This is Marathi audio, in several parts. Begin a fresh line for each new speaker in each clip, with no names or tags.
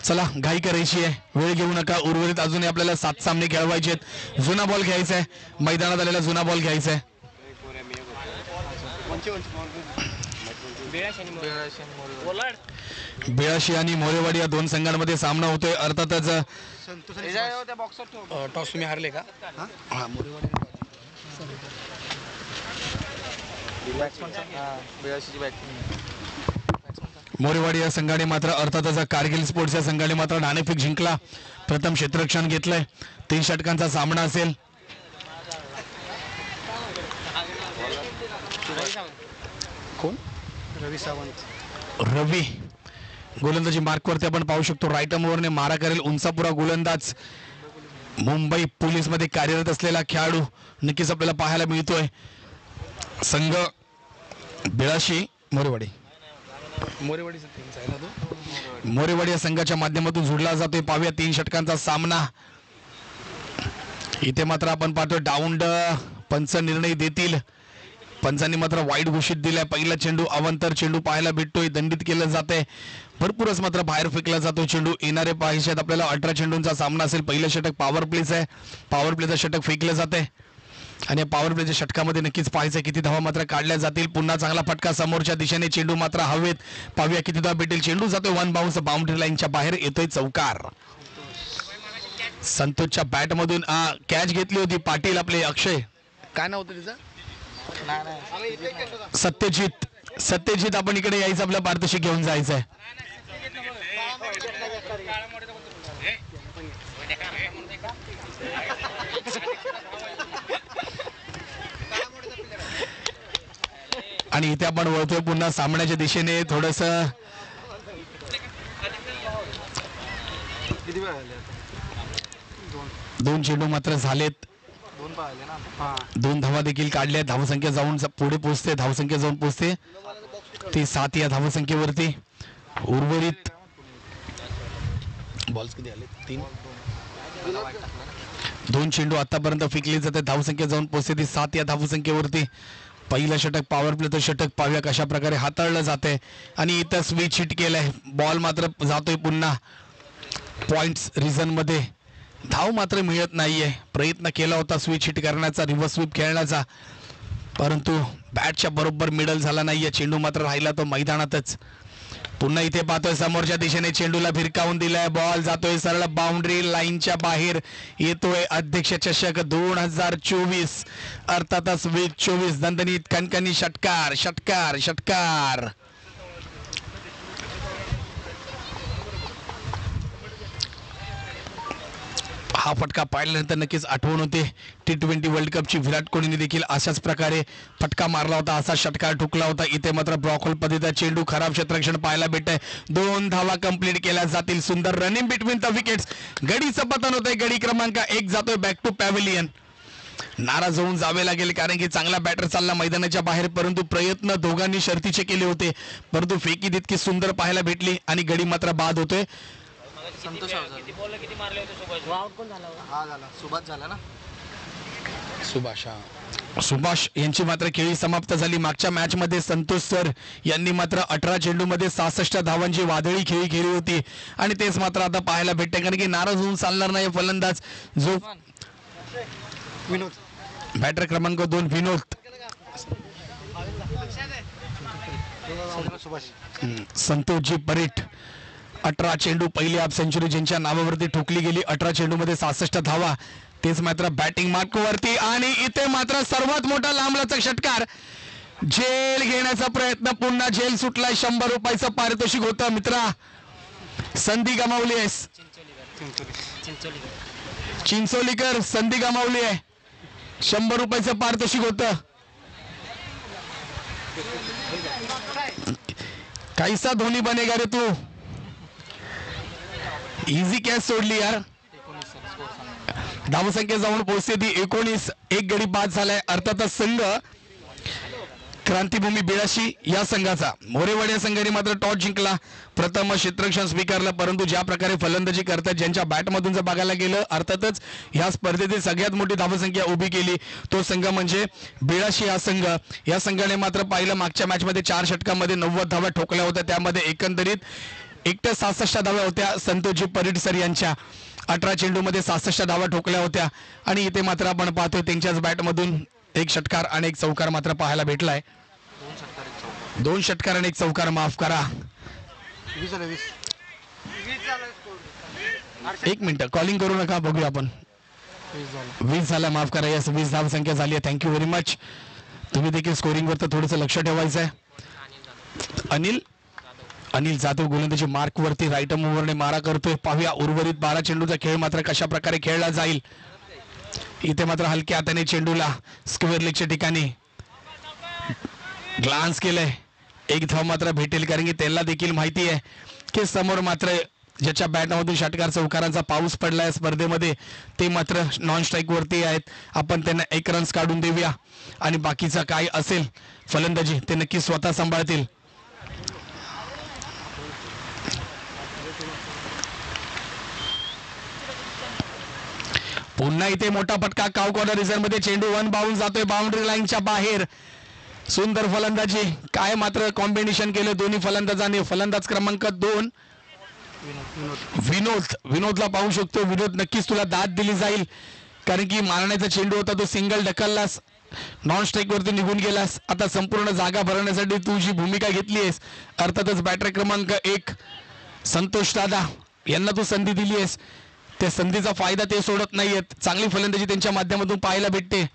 चला घाई करायची आहे, वेळ घेऊ नका. उर्वरित अजूनही आपल्याला 7 सामने खेळवायचे आहेत. जुना बॉल घ्यायचा आहे, मैदानात आलेला जुना बॉल घ्यायचा आहे. 82 आणि मोरेवाडी या दोन संघांमध्ये सामना होतोय. अर्थातच
टॉस तुम्ही हारले का?
मोरेवाडी या संघाने मात्र अर्थातच कारगिल स्पोर्ट्स या संघाने मात्र नाणेफेक जिंकला. प्रथम क्षेत्ररक्षण घेतलंय. 3 षटकांचा सामना असेल.
कोण? रवी सावंत.
रवी गोलंदाजी मार्कवरती आपण पाहू शकतो. राईट आर्मवरने मारा करेल उंचापुरा गोलंदाज. मुंबई पोलीस मध्ये कार्यरत असलेला खेळाडू नक्कीच आपल्याला पाहायला मिळतोय. संघ 82 मोरेवाडी मोरेवाडी या संघाच्या माध्यमातून जोडला जातोय. पाहूया 3 षटकांचा सामना. इथे मात्र आपण पाहतोय डाऊंड पंच निर्णय देतील. पंचांनी मात्र वाईट घोषित दिलाय. पहिला चेंडू अवंतर चेंडू पाहायला भेटतोय. दंडित केलं जातंय. भरपूरच मात्र बाहेर फेकला जातोय चेंडू. येणारे पाहिजे आपल्याला 18 चेंडूंचा सामना असेल. पहिलं षटक पॉवर प्लेच आहे. पॉवर प्लेचं षटक फेकलं जातंय आणि पॉवर प्लेच्या षटकामध्ये नक्कीच पाहायचं किती धावा मात्र काढल्या जातील. पुन्हा चांगला फटका समोरच्या दिशेने. चेंडू मात्र हवेत. पाहूया किती धावा भेटेल. चेंडू जातोय वन बाउन्स बाउंड्री लाईनच्या बाहेर. येतोय चौकार. संतोषच्या बॅट मधून कॅच घेतली होती पाटील आपले अक्षय.
काय नाव होतं तिचं?
सत्यजित आपण इकडे यायचं. आपल्या पारदर्शी घेऊन जायचं आहे. आणि इथे आपण वळतोय पुन्हा सामन्याच्या दिशेने. थोडस 2 चेंडू मात्र झालेत. 2 धावा देखील काढल्या. धावसंख्या जाऊन पुढे पोहोचते. धावसंख्या जाऊन पोहोचते ती 7 या धावसंख्येवरती. उर्वरित बॉल्स किती आले? 3. 2 चेंडू आतापर्यंत फेकले जाते. धावसंख्या जाऊन पोहोचते ती 7 या धावसंख्येवरती. पहिलं षटक पॉवर प्लेचं षटक पाहूया कशा प्रकारे हाताळलं जाते. आणि इथं स्विच हिट केलंय. बॉल मात्र जातोय पुन्हा पॉइंट्स रिझन मध्ये. धाव मात्र मिळत नाहीये. प्रयत्न केला होता स्विच हिट करण्याचा, रिव्हर्स स्वीप खेळण्याचा, परंतु बॅटच्या बरोबर मिडल झाला नाहीये. चेंडू मात्र राहिला तो मैदानातच. पुन्हा इथे पाहतोय समोरच्या दिशेने चेंडूला भिरकावून दिलाय. बॉल जातोय सरळ बाउंड्री लाईनच्या बाहेर. येतोय अध्यक्ष चषक 2024 अर्थातच 2024 दणदणीत कणकणी षटकार षटकार षटकार. हा फटका पाहिल्यानंतर नक्कीच आठवण होते T20 वर्ल्ड कपची. विराट कोहलीने देखील अशाच प्रकारे फटका मारला होता. असा षटकार ठोकला होता. इथे मात्र ब्लॉक होल पद्धतीचा चेंडू. खराब क्षेत्ररक्षण पाहायला भेटतंय. 2 धावा कंप्लीट केल्या जातील. सुंदर रनिंग बिटवीन द विकेट्स. गडीचं पतन होतंय. गडी क्रमांक 1 जातोय बॅक टू पॅव्हिलियन. नाराज होऊन जावे लागेल कारण की चांगला बॅटर चालला मैदानाच्या बाहेर, परंतु प्रयत्न दोघांनी शर्तीचे केले होते, परंतु फेकी तितकी सुंदर पाहायला भेटली आणि गडी मात्र बाद होतोय. सुभाष यांची मात्र खेळी समाप्त झाली. मागच्या मॅच मध्ये संतोष सर यांनी मात्र 18 चेंडू मध्ये 66 धावांची वादळी खेळी खेळली होती आणि तेच मात्र आता पाहायला भेटते कारण की नाराज होऊन चालणार नाही फलंदाज जो विनोद बॅटर क्रमांक 2 विनोद. संतोषजी परीट 18 चेंडू पहिली हाफ सेंचुरी ज्यांच्या नावावरती ठोकली गेली. 18 चेंडू मध्ये 66 धावा. तेच मात्र बॅटिंग मार्कवरती आणि इथे मात्र सर्वात मोठा लांबलचक षटकार. झेल घेण्याचा प्रयत्न. पुन्हा झेल सुटलाय. 100 रुपयाचं पारितोषिक होतं मित्रा. संधी गमावली आहेस. चिंचोलीकर संधी गमावली आहे. 100 रुपयाचं पारितोषिक होतं. कैसा धोनी बनेगा रे तू. इझी कॅच सोडली यार. धावसंख्या जाऊन पोहोचते ती 19. 1 गडी बाद झालाय. अर्थातच संघ क्रांतिभूमी 82 या संघाचा. मोरेवाडी या संघाने मात्र टॉस जिंकला. प्रथम क्षेत्ररक्षण स्वीकारलं, परंतु ज्या प्रकारे फलंदाजी करतात ज्यांच्या बॅटमधून जर बघायला गेलं अर्थातच या स्पर्धेतील सगळ्यात मोठी धावसंख्या उभी केली तो संघ म्हणजे 82 हा संघ. या संघाने मात्र पाहिलं मागच्या मॅचमध्ये 4 षटकांमध्ये 90 धावा ठोकल्या होत्या. त्यामध्ये एकंदरीत एकट्या 66 धावा होत्या संतोषजी परीट सर यांच्या. 18 चेंडूमध्ये 66 धावा ठोकल्या होत्या आणि इथे मात्र आपण पाहतोय त्यांच्याच बॅटमधून एक षटकार आणि एक चौकार मात्र पाहायला भेटलाय. 2 षटकार आणि एक चौकार, माफ करा. 1 मिनिट, कॉलिंग करू नका, बघूया आपण. 20 झाला, माफ करा. यस, 20 धाव संख्या झाली आहे. Thank you very much. तुम्ही देखील स्कोरिंगवर तर थोडंसं लक्ष ठेवायचं आहे. अनिल जाधव गोलंदाजी मार्कवरती राईट मूव्हरने मारा करतोय. पाहूया उर्वरित 12 चेंडूचा खेळ मात्र कशा प्रकारे खेळला जाईल. इथे मात्र हलक्या हाताने चेंडूला स्क्वेअर लेगच्या ठिकाणी ग्लान्स केलंय. एक धाव मात्र भेटेल, कारण की त्यांना देखील माहिती आहे की समोर मात्र ज्याच्या बॅटमधून षटकार चौकारांचा पाऊस पडलाय स्पर्धेमध्ये ते मात्र नॉन स्ट्राईक वरती आहेत. आपण त्यांना 1 रन्स काढून देऊया आणि बाकीचा काय असेल फलंदाजी ते नक्की स्वतः सांभाळतील. पुन्हा इथे मोठा फटका काव कॉर्नर रिझर्व मध्ये. चेंडू 1 बाउन्स जातोय बाउंड्री लाईनच्या बाहेर. सुंदर फलंदाजी, काय मात्र कॉम्बिनेशन केलं दोन्ही फलंदाजांनी. फलंदाज क्रमांक 2 विनोदला पाहू शकतो. विनोद, नक्कीच तुला दाद दिली जाईल, कारण की मारण्याचा चेंडू होता तो सिंगल ढकललास, नॉन स्ट्राईक वरती निघून गेलास. आता संपूर्ण जागा भरण्यासाठी तू जी भूमिका घेतली आहेस, अर्थातच बॅटर क्रमांक 1 संतोष दादा यांना तू संधी दिली आहेस, त्या संधीचा फायदा ते सोडत नाहीयेत. चांगली फलंदाजी त्यांच्या माध्यमातून पाहायला भेटते.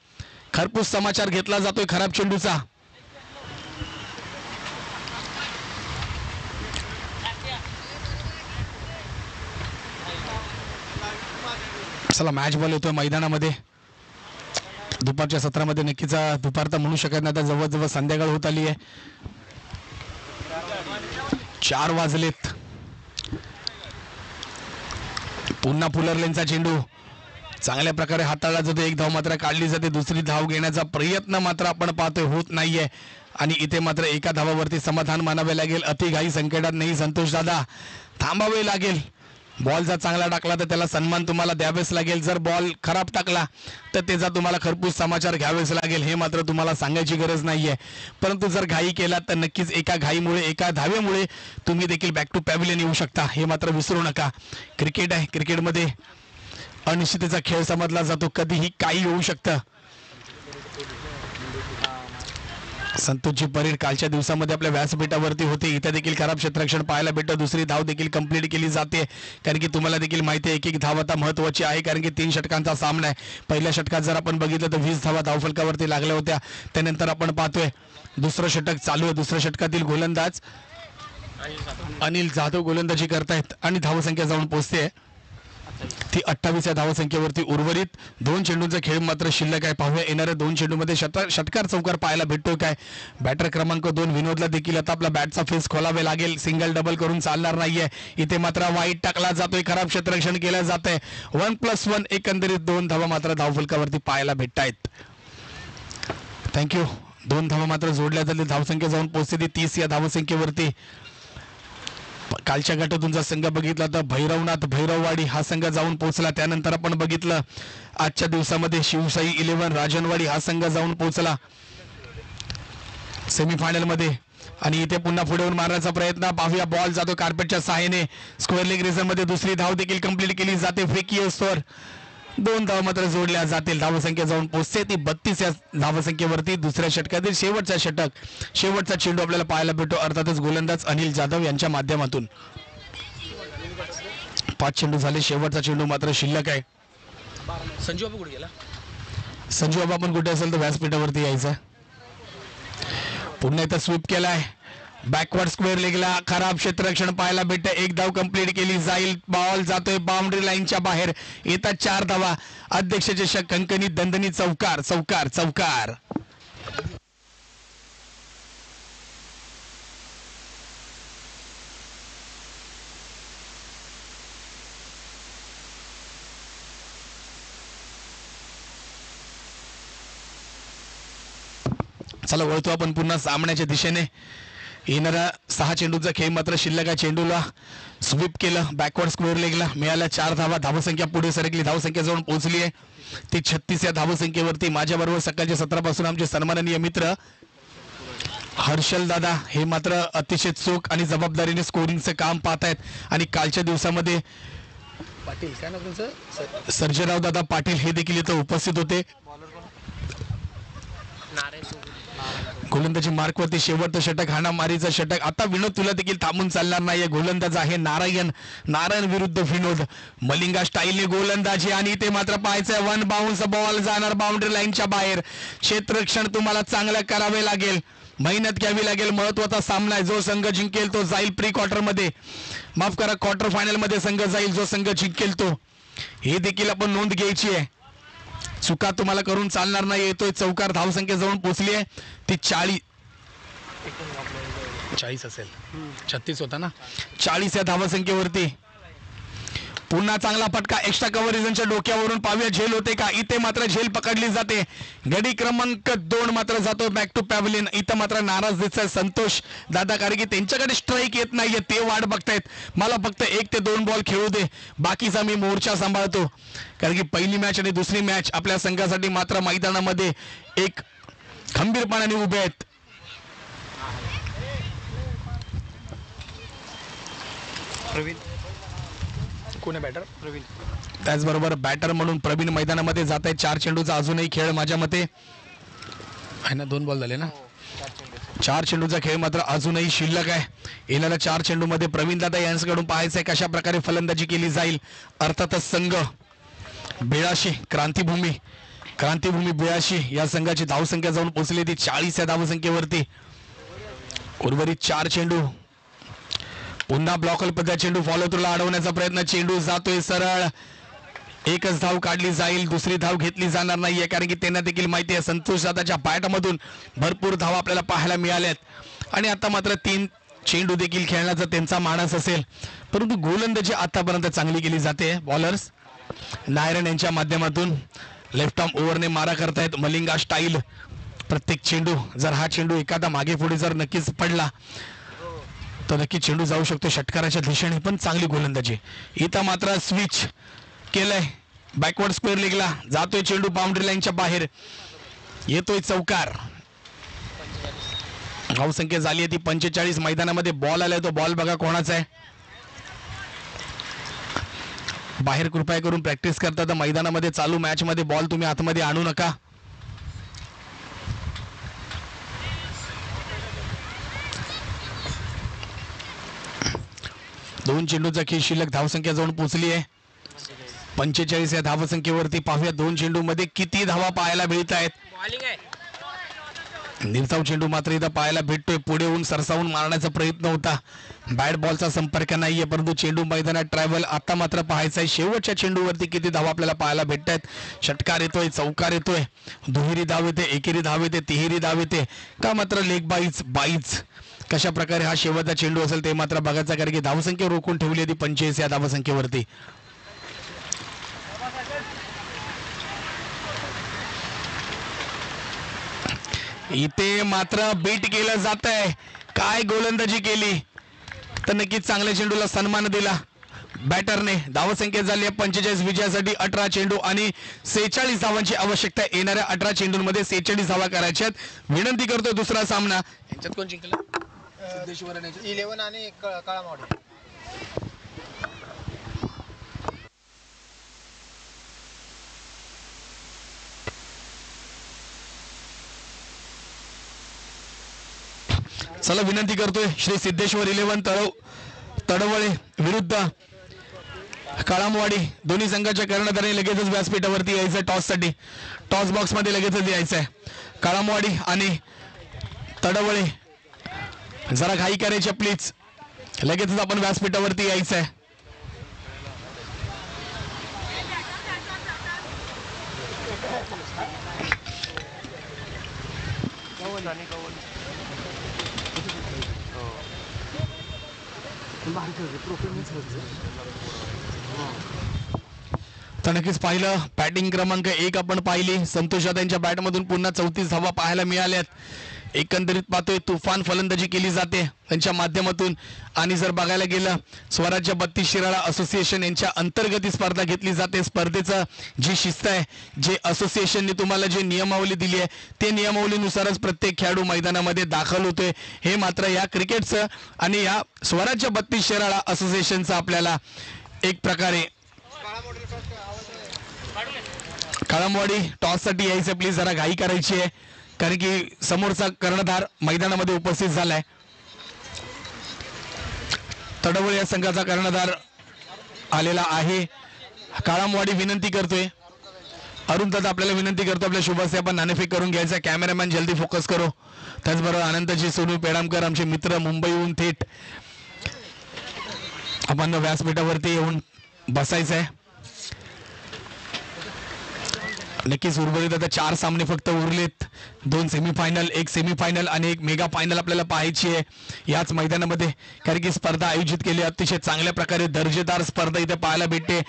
खरपूस समाचार घेतला जातोय खराब चेंडूचा. चला, मॅच बॉल येतोय मैदानामध्ये. दुपारच्या सत्रामध्ये नक्कीच दुपार तर म्हणू शकत नाही, आता जवळजवळ संध्याकाळ होत आली आहे. 4 वाजलेत. पुन्हा पुलरलेनचा चेंडू चांगल्या प्रकारे हाताळला जातो. एक धाव मात्र काढली जाते. दुसरी धाव घेण्याचा प्रयत्न मात्र आपण पाहतोय होत नाहीये आणि इथे मात्र एका धावावरती समाधान मानावे लागेल. अतिघाई संकटात नाही संतोष दादा, थांबावे लागेल. बॉल जर चांगला टाकला तर त्याला सन्मान तुम्हाला द्यावेच लागेल. जर बॉल खराब टाकला तर त्याचा तुम्हाला खरपूस समाचार घ्यावेच लागेल. हे मात्र तुम्हाला सांगायची गरज नाहीये. परंतु जर घाई केला तर नक्कीच एका घाईमुळे, एका धावेमुळे तुम्ही देखील बॅक टू पॅव्हिलियन येऊ शकता. हे मात्र विसरू नका. क्रिकेट आहे, क्रिकेटमध्ये अनिश्चिततेचा खेळ समजला जातो. कधीही काही होऊ शकतं. संतोषजी परीड कालच्या दिवसामध्ये आपल्या व्यासपीठावरती होते. इथे देखील खराब क्षेत्ररक्षण पाहायला भेटतं. दुसरी धाव देखील कंप्लीट केली जाते, कारण की तुम्हाला देखील माहिती आहे एक धाव आता महत्वाची आहे, कारण की 3 षटकांचा सामना आहे. पहिल्या षटकात जर आपण बघितलं तर 20 धावा धावफलकावरती लागल्या होत्या. त्यानंतर आपण पाहतोय दुसरं षटक चालू आहे. दुसऱ्या षटकातील गोलंदाज अनिल जाधव गोलंदाजी करतायत आणि धावसंख्या जाऊन पोहोचते ती 28 या धावसंख्येवरती. उर्वरित 2 चेंडूंचा खेळ मात्र शिल्लक आहे. पाहूया येणाऱ्या 2 चेंडूमध्ये षटकार चौकार पाहायला भेटतोय काय. बॅटर क्रमांक 2 विनोदला देखील आता आपला बॅटचा फेस खोलावे लागेल. सिंगल डबल करून चालणार नाहीये. इथे मात्र वाईट टाकला जातोय, खराब क्षेत्ररक्षण केलं जात आहे. 1+1 एकंदरीत 2 धावा मात्र धावफलकावरती पाहायला भेटतायत. थँक्यू. 2 धावा मात्र जोडल्या जातील. धावसंख्या जाऊन पोहोचते ती 30 या धावसंख्येवरती. कालच्या गटातून जर संघ बघितला तर भैरवनाथ भैरववाडी हा संघ जाऊन पोहोचला. त्यानंतर आपण बघितलं आजच्या दिवसामध्ये शिवसाई 11 राजनवाडी हा संघ जाऊन पोहोचला सेमीफायनल मध्ये. आणि इथे पुन्हा पुढे येऊन मारण्याचा प्रयत्न. पाहूया, बॉल जातो कार्पेटच्या सहाय्याने स्क्वेअर लेग रिझन मध्ये. दुसरी धाव देखील कंप्लीट केली जाते. फेकी असतोवर 2 धाव मात्र जोडल्या जातील. धावसंख्या जाऊन पोहोचते ती 32 या धावसंख्येवरती. दुसऱ्या षटकातील शेवटचा षटक, शेवटचा चेंडू आपल्याला पाहायला भेटतो, अर्थातच गोलंदाज अनिल जाधव यांच्या माध्यमातून. 5 चेंडू झाले, शेवटचा चेंडू मात्र शिल्लक आहे. संजू बाबा कुठे गेला? संजू बाबा पण कुठे असेल तर व्यासपीठावरती यायचा. पुन्हा इथं स्वीप केलाय. बॅकवर्ड स्क्वेअर लेगला खराब क्षेत्ररक्षण पाहायला भेटतं. 1 धाव कंप्लीट केली जाईल. बॉल जातोय बाउंड्री लाईनच्या बाहेर. येतात 4 धावा. अध्यक्ष चषक कंकणी दणदणी चौकार चौकार चौकार. चला वळतो आपण पुन्हा सामन्याच्या दिशेने. येणारा 6 चेंडूचा खेळ मात्र शिल्लक आहे. चेंडूला स्वीप केलं बॅकवर्ड स्क्वेअर लेगला, मिळाल्या 4 धावा. धावसंख्या पुढे सरकली. धावसंख्या जाऊन पोहोचली आहे ती 36 या धावसंख्येवरती. माझ्याबरोबर सकाळच्या सत्रापासून आमचे सन्माननीय मित्र हर्षल दादा हे मात्र अतिशय चोख आणि जबाबदारीने स्कोरिंगचं काम पाहत आहेत आणि कालच्या दिवसामध्ये
पाटील काय नाव तुमचं
सर्जेराव दादा पाटील हे देखील इथं उपस्थित होते. गोलंदाजी मार्कवरती शेवटचं षटक, हाणामारीचं षटक. आता विनोद तुला देखील थांबून चालणार नाहीये. गोलंदाज आहे नारायण विरुद्ध विनोद. मलिंगा स्टाईलने गोलंदाजी आणि ते मात्र पाहायचंय वन बाउन्स बॉल जाणार बाउंड्री लाईनच्या बाहेर. क्षेत्ररक्षण तुम्हाला चांगलं करावे लागेल, मेहनत घ्यावी लागेल. महत्वाचा सामना आहे. जो संघ जिंकेल तो जाईल प्री क्वार्टर मध्ये, माफ करा क्वार्टर फायनल मध्ये संघ जाईल. जो संघ जिंकेल तो, हे देखील आपण नोंद घ्यायची आहे. चुका तुम्हाला करून चालणार नाही. येतोय चौकार, धावसंख्या जवळ पोहोचली आहे ती 40 असेल, 36 होता ना, 40 या धावसंख्येवरती. पुन्हा चांगला फटका एक्स्ट्रा कव्हरेजच्या डोक्यावरून. पाहूया झेल होते का. इथे मात्र झेल पकडली जाते. गडी क्रमांक 2 मात्र जातो बॅक टू पॅव्हलियन. इथं मात्र नाराज दिसतोय संतोष दादा, कारण की त्यांच्याकडे स्ट्राईक येत नाहीये, ते वाट बघतायत. मला फक्त 1 ते 2 बॉल खेळू दे, बाकीचा मी मोर्चा सांभाळतो. कारण की पहिली मॅच आणि दुसरी मॅच आपल्या संघासाठी मात्र मैदानामध्ये एक खंबीरपणाने उभे आहेत.
प्रवीण कोण आहे बॅटर? प्रवीण.
त्याचबरोबर बॅटर म्हणून प्रवीण मैदानामध्ये जात आहे. 4 चेंडूचा अजूनही खेळ माझ्या मते आहे ना. 2 बॉल झाले ना. 4 चेंडूचा खेळ मात्र अजूनही शिल्लक आहे. येणाऱ्या 4 चेंडूमध्ये प्रवीण दादा यांच्याकडून पाहायचंय कशा प्रकारे फलंदाजी केली जाईल. अर्थातच संघ बिळाशी क्रांतिभूमी 82 या संघाची धावसंख्या जाऊन पोहोचली ती 40 या धावसंख्येवरती. उर्वरित 4 चेंडू. पुन्हा ब्लॉकल पद्धत चेंडू फॉलो थ्रूला अडवण्याचा प्रयत्न. चेंडू जातोय सरळ. एकच धाव काढली जाईल, दुसरी धाव घेतली जाणार नाहीये, कारण की त्यांना देखील माहिती आहे संतोष दादाच्या बॅटमधून भरपूर धावा आपल्याला पाहायला मिळाल्यात. आणि आता मात्र 3 चेंडू देखील खेळण्याचा त्यांचा मानस असेल, परंतु गोलंदाजी आतापर्यंत चांगली केली जाते. बॉलर्स नारायण यांच्या माध्यमातून लेफ्ट आर्म ओव्हरने मारा करतायत मलिंगा स्टाईल. प्रत्येक चेंडू, जर हा चेंडू एखादा मागे पुढे जर नक्कीच पडला तर नक्की चेंडू जाऊ शकतो षटकाराच्या दिशेने. पण चांगली गोलंदाजी. इथं मात्र स्विच केलंय बॅकवर्ड स्क्वेअर लेगला. जातोय चेंडू बाउंड्री लाईनच्या बाहेर. येतोय चौकार. धावसंख्या झाली आहे ती 45. मैदानामध्ये बॉल आलाय, तो बॉल बघा कोणाचा आहे. बाहेर कृपया करून प्रॅक्टिस करता तर मैदानामध्ये चालू मॅच मध्ये बॉल तुम्ही आतमध्ये आणू नका. दोन चेंडूचा खेळ शिल्लक. धावसंख्या जाऊन पोहोचली आहे 45 या धावसंख्येवरती. पाहूया 2 चेंडू मध्ये किती धावा पाहायला मिळत आहेत. निर्धाव चेंडू मात्र इथं पाहायला भेटतोय. पुढे होऊन सरसावून मारण्याचा प्रयत्न होता. बॅट बॉलचा संपर्क नाहीये, परंतु चेंडू मैदानात ट्रॅव्हल. आता मात्र पाहायचंय शेवटच्या चेंडूवरती किती धावा आपल्याला पाहायला भेटत आहेत. षटकार येतोय, चौकार येतोय, दुहेरी धाव येते, एकेरी धाव येते, तिहेरी धाव येते का मात्र लेग बाईज. कशा प्रकारे हा शेवटचा चेंडू असेल ते मात्र बघायचं, कारण की धावसंख्या रोखून ठेवली होती 45 या धावसंख्येवरती. इथे मात्र बीट केलं जात आहे. काय गोलंदाजी केली, तर नक्कीच चांगल्या चेंडूला सन्मान दिला बॅटरने. धावसंख्या झाली आहे 45 विजयासाठी 18 चेंडू आणि 46 धावांची आवश्यकता. येणाऱ्या 18 चेंडूंमध्ये 46 धावा करायच्यात. विनंती करतोय दुसरा सामना. यांच्यात कोण जिंकला?
11 आणि काळामावडी.
चला विनंती करतोय श्री सिद्धेश्वर 11 तडवळे विरुद्ध काळामवाडी. दोन्ही संघाच्या कर्णधारांनी लगेचच व्यासपीठावरती यायचंय टॉस साठी. टॉस बॉक्स मध्ये लगेचच यायचंय. काळामवाडी आणि तडवळे जरा घाई करायची प्लीज. लगेचच आपण व्यासपीठावरती यायचंय. तर नक्कीच पाहिलं बॅटिंग क्रमांक 1 आपण पाहिली. संतोष जाधव यांच्या बॅटमधून पुन्हा 34 धावा पाहायला मिळाल्यात. एकंदरीत पाहतोय तुफान फलंदाजी केली जाते त्यांच्या माध्यमातून. आणि जर बघायला गेलं स्वराज्य 32 शिराळा असोसिएशन यांच्या अंतर्गत ही स्पर्धा घेतली जाते. स्पर्धेचं जी शिस्त आहे, जे असोसिएशनने तुम्हाला जे नियमावली दिली आहे, ते नियमावलीनुसारच प्रत्येक खेळाडू मैदानामध्ये दाखल होतोय. हे मात्र या क्रिकेटचं आणि या स्वराज्य 32 शिराळा असोसिएशनचं आपल्याला एक प्रकारे काळमवाडी टॉससाठी यायचं. प्लीज जरा घाई करायची आहे, कारण की समोरचा कर्णधार मैदानामध्ये उपस्थित झालाय. तडवळ या संघाचा कर्णधार आलेला आहे. काळमवाडी विनंती करतोय, अरुण दादा आपल्याला विनंती करतो, आपल्या शुभास्ते आपण नाणेफेक करून घ्यायचा. कॅमेरामॅन जल्दी फोकस करो. त्याचबरोबर आनंदजी सोनू पेडामकर आमचे मित्र मुंबईहून थेट आपण व्यासपीठावरती येऊन बसायचं आहे. नक्कीच उर्वरित आता 4 सामने फक्त उरलेत. 2 सेमीफायनल, 1 सेमीफायनल आणि 1 मेगा फायनल आपल्याला पाहायची आहे याच मैदानामध्ये. कारण की स्पर्धा आयोजित केली, अतिशय चांगल्या प्रकारे दर्जेदार स्पर्धा इथे पाहायला भेटते.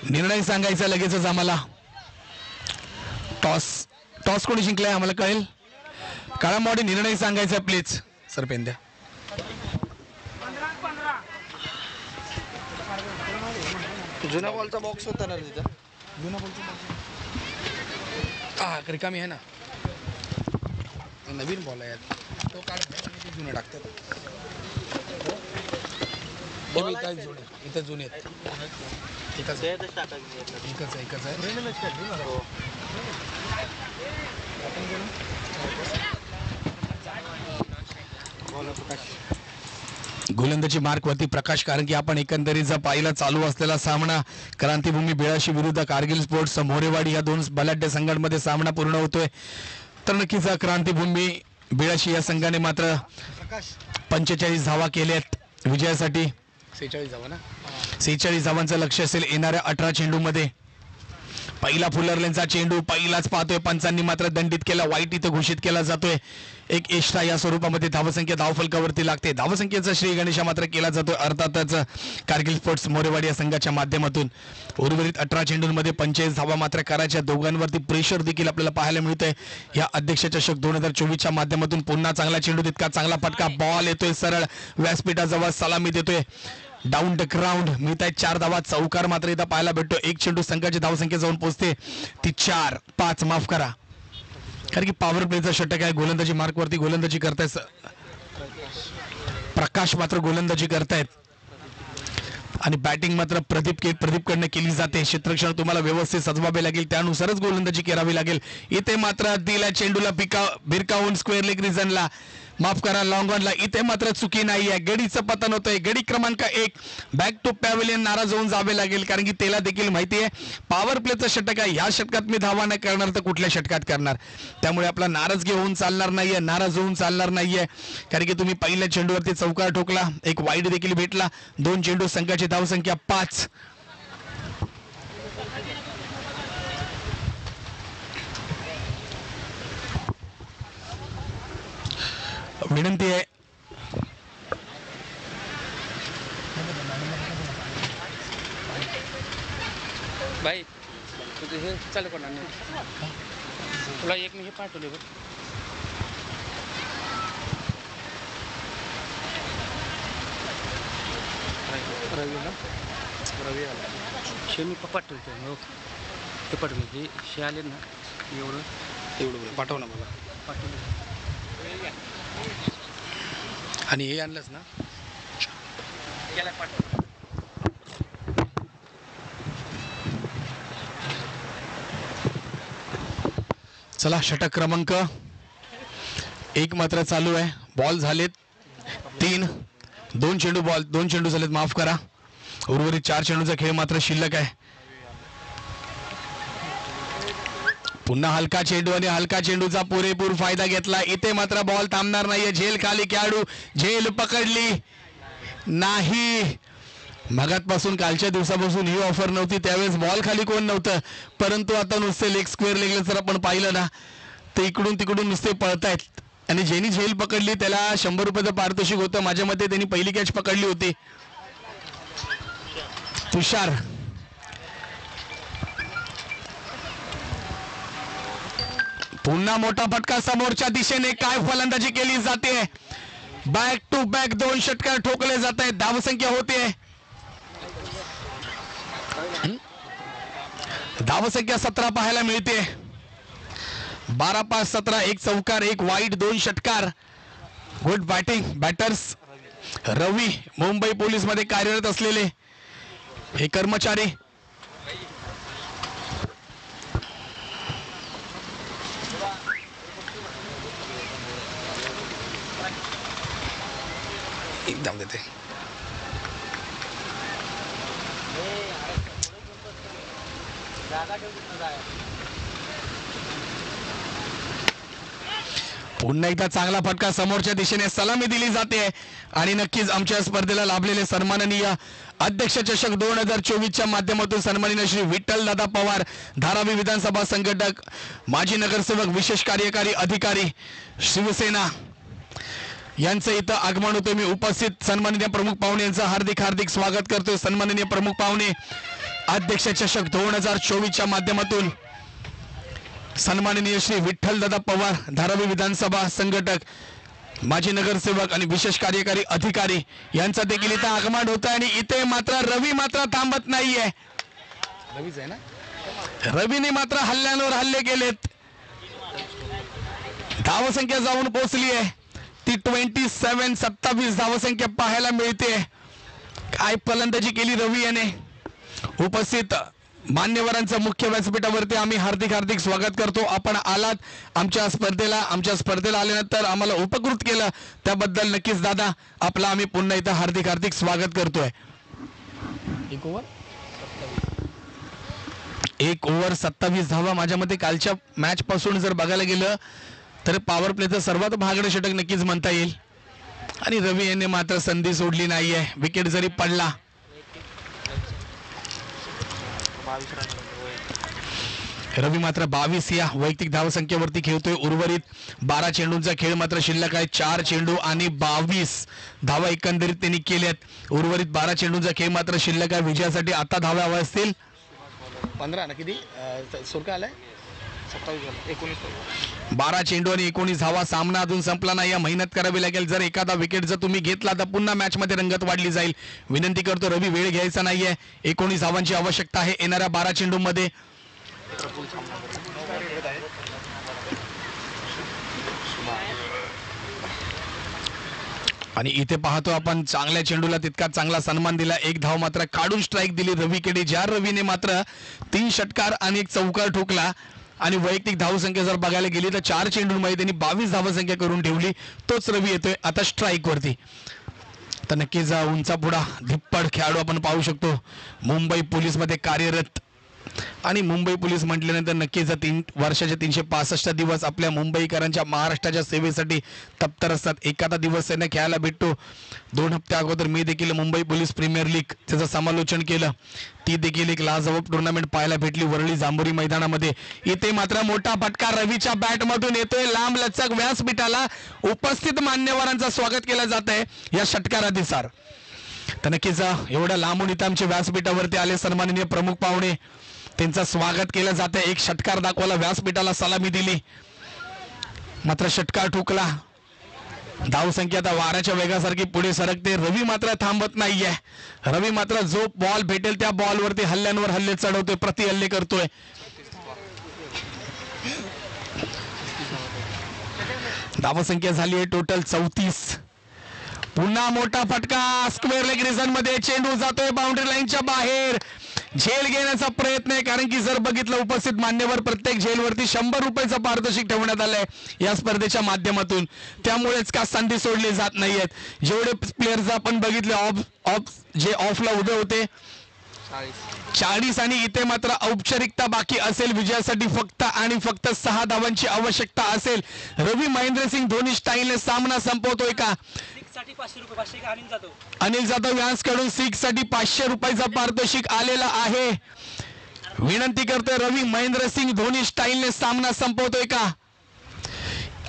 निर्णय सांगायचा लगेचच आम्हाला. टॉस कोणी जिंकलाय आम्हाला कळेल. काळामवाडी निर्णय सांगायचा प्लीज. सर पेन द्या.
जुना बॉलचा बॉक्स होता ना तिथं. जुना बॉलचा बॉक्स रिकामी आहे ना. नवीन बॉल आहे तो काढ, जुनं टाकतात. इथं जुने आहेत. एकच आहे.
गोलंदाजी मार्कवरती प्रकाश, कारण की आपण एकंदरीत जर पाहिला चालू असलेला सामना क्रांतीभूमी बेळाशी विरुद्ध कारगिल स्पोर्ट्स मोरेवाडी या 2 बलाढ्य संघांमध्ये सामना पूर्ण होतोय. तर नक्कीच क्रांतीभूमी बेळाशी या संघाने मात्र 45 धावा केल्यात विजयासाठी.
46 धावा ना.
46 धावांचं लक्ष असेल येणाऱ्या 18 चेंडूमध्ये. पहिला फुलरलेनचा चेंडू पहिलाच पाहतोय, पंचांनी मात्र दंडित केला. वाईट इथं घोषित केला जातोय. एक एक्स्ट्रा या स्वरूपामध्ये धावसंख्या धावफलकावरती लागते. धावसंख्येचा श्री गणेशा मात्र केला जातोय अर्थातच कारगिल स्पोर्ट्स मोरेवाडी या संघाच्या माध्यमातून. उर्वरित 18 चेंडूंमध्ये 45 धावा मात्र करायच्या. दोघांवरती प्रेशर देखील आपल्याला पाहायला मिळतंय या अध्यक्ष चषक 2024च्या माध्यमातून. पुन्हा चांगला चेंडू, तितका चांगला फटका. बॉल येतोय सरळ व्यासपीठाजवळ, सलामी देतोय. डाऊन द ग्राउंड मिळत आहेत 4 धावा. चौकार मात्र इथं पाहायला भेटतो. एक चेंडू संघाची धावसंख्या जाऊन पोहोचते ती 4-5 माफ करा, कारण की पॉवर प्लेचा षटक आहे. गोलंदाजी मार्कवरती गोलंदाजी करतायत प्रकाश, मात्र गोलंदाजी करतायत. आणि बॅटिंग मात्र प्रदीपकडनं केली जाते. क्षेत्ररक्षण तुम्हाला व्यवस्थित सजवावे लागेल, त्यानुसारच गोलंदाजी करावी लागेल. इथे मात्र दिला चेंडूला भिरकावून स्क्वेअर लेग रिजनला, माफ करा लॉंग ऑनला. इथे मात्र चुकी नाही आहे. गडीचं पतन होतंय. गडी क्रमांक 1 बॅक टू पॅव्हिलियन नाराज होऊन जावे लागेल, कारण की त्याला देखील माहिती आहे पॉवर प्लेचं षटक आहे. ह्या षटकात मी धावा नाही करणार तर कुठल्या षटकात करणार. त्यामुळे आपला नाराजगी होऊन चालणार नाहीये, नाराज होऊन चालणार नाहीये. कारण की तुम्ही पहिल्या चेंडूवरती चौकार ठोकला, एक वाईड देखील भेटला. 2 चेंडू, संघाची धावसंख्या 5. विनंती आहे
बाई, तुझं हे चालू करणार नाही. तुला एक मी हे पाठवले बघ. रवी ना, रवी आला. शे मी पाठवतो. हो ते पाठवले, जे शे आले ना एवढं पाठव ना मला. पाठवलं आणि हे आणलंच ना.
चला, षटक क्रमांक 1 मात्र चालू आहे. बॉल झालेत 3. 2 चेंडू बॉल, 2 चेंडू झालेत, माफ करा. उर्वरित 4 चेंडूचा खेळ मात्र शिल्लक आहे. पुन्हा हलका चेंडू आणि हलका चेंडूचा पुरेपूर फायदा घेतला. इथे मात्र बॉल थांबणार नाहीये. झेल खाली खेळाडू, झेल पकडली नाही. मगातपासून कालच्या दिवसापासून ही ऑफर नव्हती, त्यावेळेस बॉल खाली कोण नव्हतं, परंतु आता नुसते लेग स्क्वेअर लेगला जर आपण पाहिलं ना तर इकडून तिकडून नुसते पळतायत. आणि ज्यांनी झेल पकडली त्याला 100 रुपयाचं पारितोषिक होतं. माझ्या मते त्यांनी पहिली कॅच पकडली होती. तुषार पुन्हा मोठा फटका समोरच्या दिशेने. काय फलंदाजी केली जाते. बॅक टू बॅक 2 षटकार ठोकले जात आहेत. धावसंख्या होते धावसंख्या 17 पाहायला मिळते. 12-5-17. 1 चौकार 1 वाईट 2 षटकार. Good batting batters. Ravi Mumbai police मध्ये कार्यरत असलेले हे कर्मचारी. एकदम देते. पुन्हा एकदा चांगला फटका समोरच्या दिशेने. सलामी दिली जाते आणि नक्कीच आमच्या स्पर्धेला लाभलेले सन्माननीय अध्यक्ष चषक 2024च्या माध्यमातून सन्माननीय श्री विठ्ठल दादा पवार, धारावी विधानसभा संघटक, माजी नगरसेवक, विशेष कार्यकारी अधिकारी, शिवसेना यांचं इथं आगमन होतं. मी उपस्थित सन्माननीय प्रमुख पाहुणे यांचं हार्दिक हार्दिक स्वागत करतोय. सन्माननीय प्रमुख पाहुणे अध्यक्ष चषक 2024च्या माध्यमातून सन्माननीय श्री विठ्ठल दादा पवार, धारावी विधानसभा संघटक, माजी नगरसेवक आणि विशेष कार्यकारी अधिकारी यांचा देखील इथं आगमन होतं. आणि इथे मात्र रवी मात्र थांबत नाहीये. रवीच आहे ना. रवीने मात्र हल्ल्यांवर हल्ले केलेत. धावसंख्या जाऊन पोहोचली आहे ती 27 धावसंख्या पाहायला मिळते. काय फलंदाजी केली रवी याने. उपस्थित मान्यवरांचं मुख्य व्यासपीठावरती आम्ही हार्दिक हार्दिक स्वागत करतो. आपण आलात आमच्या स्पर्धेला आल्यानंतर आम्हाला उपकृत केलं त्याबद्दल नक्कीच दादा आपला आम्ही पुन्हा इथं हार्दिक हार्दिक स्वागत करतोय. 1 ओव्हर 27 धावा. माझ्या मते कालच्या मॅच पासून जर बघायला गेलं तर पॉवर प्लेचं सर्वात महागडं षटक नक्कीच म्हणता येईल. आणि रवी यांनी मात्र संधी सोडली नाहीये. विकेट जरी पडला रवी मात्र 22 या वैयक्तिक धावसंख्येवरती खेळतोय. उर्वरित 12 चेंडूंचा खेळ मात्र शिल्लक आहे. 4 चेंडू आणि 22 धावा एकंदरीत त्यांनी केल्यात. उर्वरित 12 चेंडूंचा खेळ मात्र शिल्लक आहे. विजयासाठी आता धावा हव्या असतील 15 ना किती सुरका आलाय 12 चेंडू आणि 19 धावा. सामना अजून संपला नाही. या मेहनत करावी लागेल. जर एखादा विकेट जर तुम्ही घेतला तर पुन्हा मॅच मध्ये रंगत वाढली जाईल. विनंती करतो रवी वेळ घ्यायचा नाहीये. 19 धावांची आवश्यकता आहे येणाऱ्या 12 चेंडू मध्ये. आणि इथे पाहतो आपण चांगल्या चेंडूला तितका चांगला सन्मान दिला. 1 धाव मात्र काढून स्ट्राईक दिली रवीकडे. ज्या रवीने मात्र 3 षटकार आणि 1 चौकार ठोकला. आणि वैयक्तिक धावसंख्या जर बघायला गेली तर 4 चेंडूंमध्ये त्यांनी 22 धावसंख्या करून ठेवली. तोच रवी येतोय आता स्ट्राईक वरती. तर नक्कीच उंचापुडा धिप्पड खेळाडू आपण पाहू शकतो. मुंबई पोलीस मध्ये कार्यरत. आणि मुंबई पोलीस म्हटल्यानंतर नक्कीच 3 वर्षाचे 365 दिवस आपल्या मुंबईकरांच्या महाराष्ट्राच्या सेवेसाठी तत्पर असतात. एखादा दिवस त्यांना खेळायला भेटतो. 2 हप्त्या अगोदर मी देखील मुंबई पोलीस प्रीमियर लीग त्याचं समालोचन केलं. ती देखील एक लाजवाब टुर्नामेंट पाहायला भेटली वरळी जांभुरी मैदानामध्ये. इथे मात्र मोठा फटका रवीच्या बॅट मधून येतोय. लांब लचक व्यासपीठाला उपस्थित मान्यवरांचं स्वागत केलं जात आहे या षटकारानुसार. तर नक्कीच एवढ्या लांबून इथं आमच्या व्यासपीठावरती आले सन्माननीय प्रमुख पाहुणे, त्यांचं स्वागत केलं जातं. 1 षटकार दाखवला, व्यासपीठाला सलामी दिली, मात्र षटकार ठोकला. धावसंख्या आता वाऱ्याच्या वेगासारखी पुढे सरकते. रवी मात्र थांबत नाहीये. रवी मात्र जो बॉल भेटेल त्या बॉलवरती हल्ल्यांवर हल्ले चढवतोय, प्रति हल्ले करतोय. धावसंख्या झाली आहे टोटल 34. पुन्हा मोठा फटका स्क्वेअर लेग रिजन मध्ये. चेंडू जातोय बाउंड्री लाईनच्या बाहेर. झेल घेण्याचा प्रयत्न आहे, कारण की जर बघितलं उपस्थित मान्यवर प्रत्येक झेलवरती 100 रुपयाचं पारितोषिक ठेवण्यात आलंय या स्पर्धेच्या माध्यमातून. त्यामुळेच का संधी सोडली जात नाहीयेत. जेवढे प्लेयर्स आपण बघितले जे ऑफला उभे होते 40 आणि इथे मात्र औपचारिकता बाकी असेल. विजयासाठी फक्त आणि फक्त 6 धावांची आवश्यकता असेल. रवी महेंद्रसिंग धोनी स्टाईलने सामना संपवतोय का? अनिल जाधव यांच्याकडून 6 साठी 500 रुपयाचं पारितोषिक आलेला आहे. विनंती करतोय रवी महेंद्रसिंग धोनी स्टाईलने सामना संपवतोय का?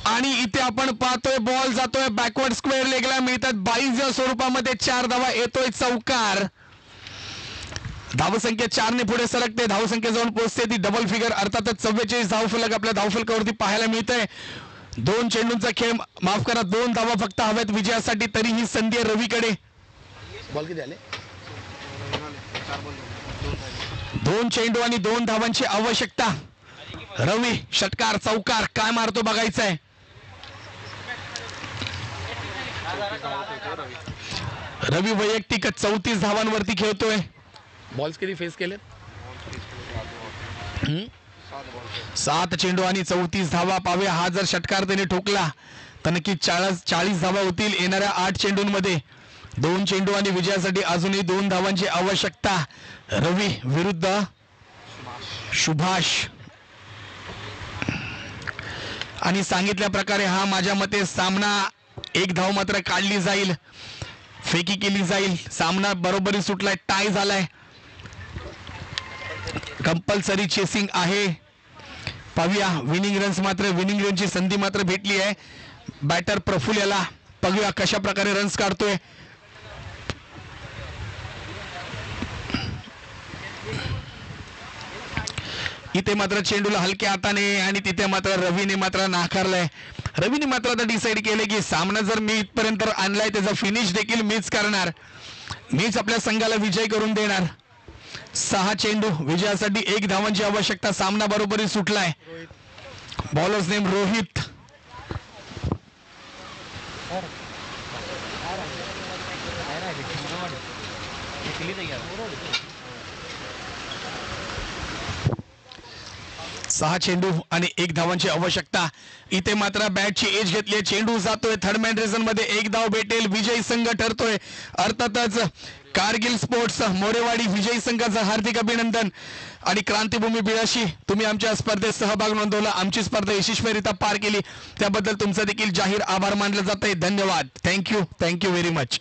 आणि इथे आपण पाहतोय बॉल जातोय बॅकवर्ड स्क्वेअर लेगला मिळतात 22 या स्वरूपामध्ये 4 धावा येतोय चौकार. धावसंख्या 4 ने पुढे सरकते, धावसंख्या जाऊन पोहोचते ती डबल फिगर अर्थातच 44 धावफलक आपल्या धावफलकावरती पाहायला मिळतंय. 2 चेंडूंचा खेळ, माफ करा 2 धावा फक्त हव्यात विजयासाठी, तरी ही संधी आहे रवीकडे.
बॉल किती आले?
2 चेंडू आणि 2 धावांची आवश्यकता. रवी षटकार चौकार काय मारतो बघायचंय. रवी वैयक्तिक 34 धावांवरती खेळतोय.
बॉल्स किती फेस केले?
7 चेंडू आणि 34 धावा. पाहूया हा जर षटकार त्याने ठोकला तर नक्की 40 धावा होतील येणाऱ्या 8 चेंडूंमध्ये. 2 चेंडू आणि विजयासाठी अजूनही 2 धावांची आवश्यकता. रवी विरुद्ध सुभाष. आणि सांगितल्या प्रकारे हा माझ्या मते सामना 1 धाव मात्र काढली जाईल, फेकी केली जाईल. सामना बरोबरी सुटलाय, टाय झालाय. कंपल्सरी चेसिंग आहे. पाहूया विनिंग रन्स मात्र, विनिंग रनची संधी मात्र भेटली आहे बॅटर प्रफुल्ल याला. बघूया कशा प्रकारे रन्स काढतोय. इथे मात्र चेंडूला हलक्या हाताने आणि तिथे मात्र रवीने मात्र नाकारलंय. रवीने मात्र आता डिसाईड केलं की सामना जर मी इथपर्यंत आणलाय त्याचा फिनिश देखील मीच करणार, मीच आपल्या संघाला विजय करून देणार. 6 चेंडू विजयासाठी 1 धावांची आवश्यकता. सामना बरोबरी सुटलाय. Bowlers name Rohit. सहा चेंडू आणि 1 धावांची आवश्यकता. इथे मात्र बॅटची एज घेतली, चेंडू जातोय थर्ड मॅन रेझन मध्ये. 1 धाव भेटेल, विजयी संघ ठरतोय. अर्थातच कारगिल स्पोर्ट्स मोरेवाडी विजयी संघाचं हार्दिक अभिनंदन. आणि क्रांतीभूमी बिळाशी तुम्ही आमच्या स्पर्धेत सहभाग नोंदवला, आमची स्पर्धा यशस्वीरित्या पार केली, त्याबद्दल तुमचा देखील जाहीर आभार मानले जात आहे. धन्यवाद. Thank you very much.